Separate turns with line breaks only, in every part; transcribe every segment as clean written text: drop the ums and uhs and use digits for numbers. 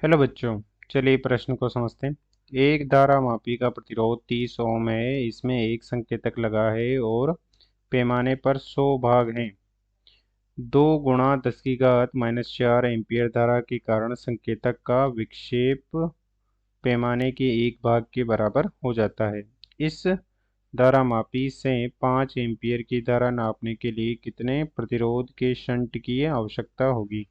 Hello बच्चों, चलिए प्रश्न को समझते हैं। एक धारामापी का प्रतिरोध 30 ओम है। इसमें एक संकेतक लगा है और पैमाने पर 100 भाग हैं। 2 गुणा 10 की घात -4 एम्पीयर धारा के कारण संकेतक का विक्षेप पैमाने के एक भाग के बराबर हो जाता है। इस धारामापी से 5 एम्पीयर की धारा नापने के लिए कितने प्रतिरोध के शंट की आवश्यकता होगी।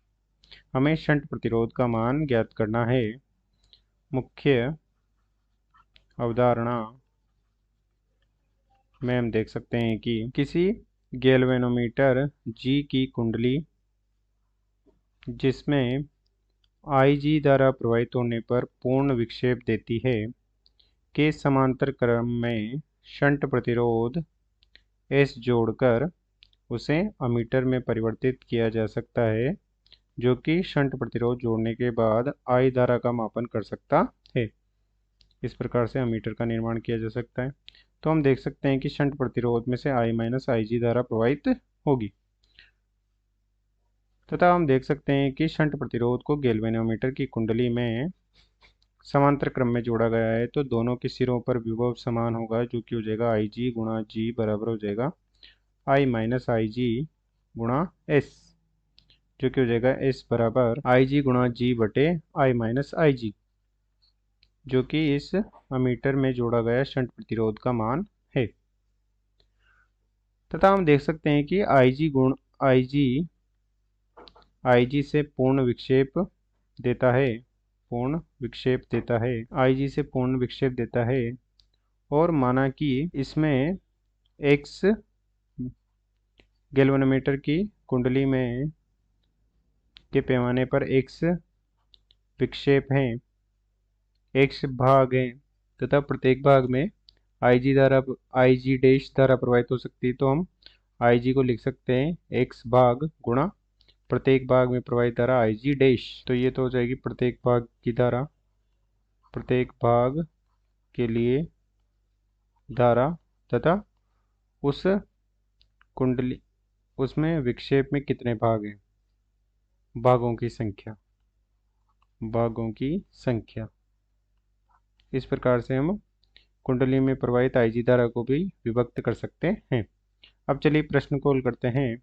हमें शंट प्रतिरोध का मान ज्ञात करना है। मुख्य अवधारणा में हम देख सकते हैं कि किसी गैल्वेनोमीटर जी की कुंडली जिसमें IG द्वारा प्रवाहित होने पर पूर्ण विक्षेप देती है के समांतर क्रम में शंट प्रतिरोध S जोड़कर उसे अमीटर में परिवर्तित किया जा सकता है, जो कि शंट प्रतिरोध जोड़ने के बाद I धारा का मापन कर सकता है। इस प्रकार से अमीटर का निर्माण किया जा सकता है। तो हम देख सकते हैं कि शंट प्रतिरोध में से I - IG धारा प्रवाहित होगी तथा हम देख सकते हैं कि शंट प्रतिरोध को गैल्वेनोमीटर की कुंडली में समांतर क्रम में जोड़ा गया है, तो दोनों के सिरों पर विभव समान होगा, जो कि हो जाएगा IG गुणा G बराबर हो जाएगा I - IG गुणा S, जो कि हो जाएगा S बराबर IG गुणा G बटे I - IG, जो कि इस अमीटर में जोड़ा गया शंट प्रतिरोध का मान है। तथा हम देख सकते हैं कि IG से पूर्ण विक्षेप देता है IG से पूर्ण विक्षेप देता है, और माना कि इसमें X गैल्वेनोमीटर की कुंडली में के पैमाने पर X विक्षेप हैं, X भाग हैं, तथा प्रत्येक भाग में IG डैश धारा प्रवाहित हो सकती है। तो हम IG को लिख सकते हैं X भाग गुणा प्रत्येक भाग में प्रवाहित धारा IG डैश। तो ये तो हो जाएगी प्रत्येक भाग की धारा, प्रत्येक भाग के लिए धारा, तथा उस कुंडली उसमें विक्षेप में कितने भाग हैं, भागों की संख्या। इस प्रकार से हम कुंडली में प्रवाहित IG धारा को भी विभक्त कर सकते हैं। अब चलिए प्रश्न को हल करते हैं।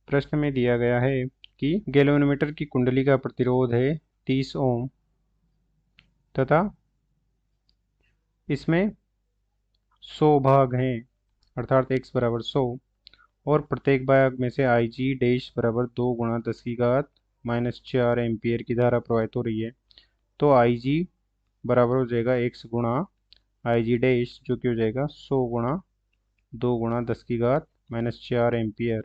प्रश्न में दिया गया है कि गैल्वेनोमीटर की कुंडली का प्रतिरोध है 30 ओम तथा इसमें 100 भाग हैं, अर्थात X बराबर 100, और प्रत्येक भाग में से IG डैश बराबर 2 गुणा 10 की घात -4 एम्पीयर की धारा प्रवाहित हो रही है। तो IG बराबर हो जाएगा X गुणा IG डैश, जो कि हो जाएगा 100 गुणा 2 गुणा 10 की घात -4 एम्पीयर,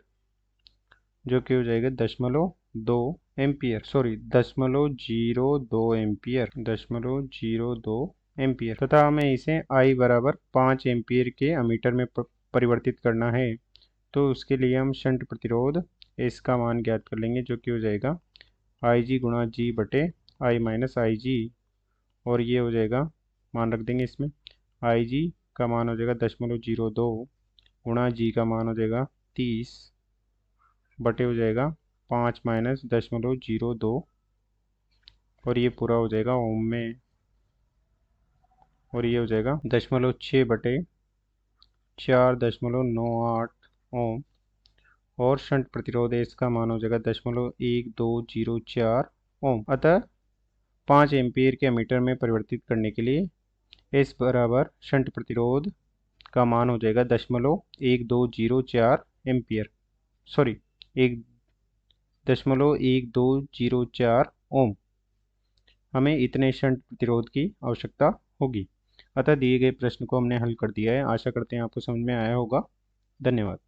जो कि हो जाएगा 0.02 एम्पीयर तथा हमें इसे I बराबर 5 एम्पीयर के अमीटर में परिवर्तित करना है। तो उसके लिए हम शंट प्रतिरोध S का मान ज्ञात कर लेंगे, जो कि हो जाएगा IG गुणा G बटे I - IG, और ये हो जाएगा, मान रख देंगे इसमें, IG का मान हो जाएगा 0.02 गुणा G का मान हो जाएगा 30 बटे हो जाएगा 5 - 0.02, और ये पूरा हो जाएगा ओम में, और ये हो जाएगा 0.6 बटे 4.98 ओम, और शंट प्रतिरोध S का मान हो जाएगा 0.1204 ओम। अतः 5 एम्पीयर के अमीटर में परिवर्तित करने के लिए S बराबर शंट प्रतिरोध का मान हो जाएगा 0.1204 एम्पीयर, 1.1204 ओम। हमें इतने शंट प्रतिरोध की आवश्यकता होगी। अतः दिए गए प्रश्न को हमने हल कर दिया है। आशा करते हैं आपको समझ में आया होगा। धन्यवाद।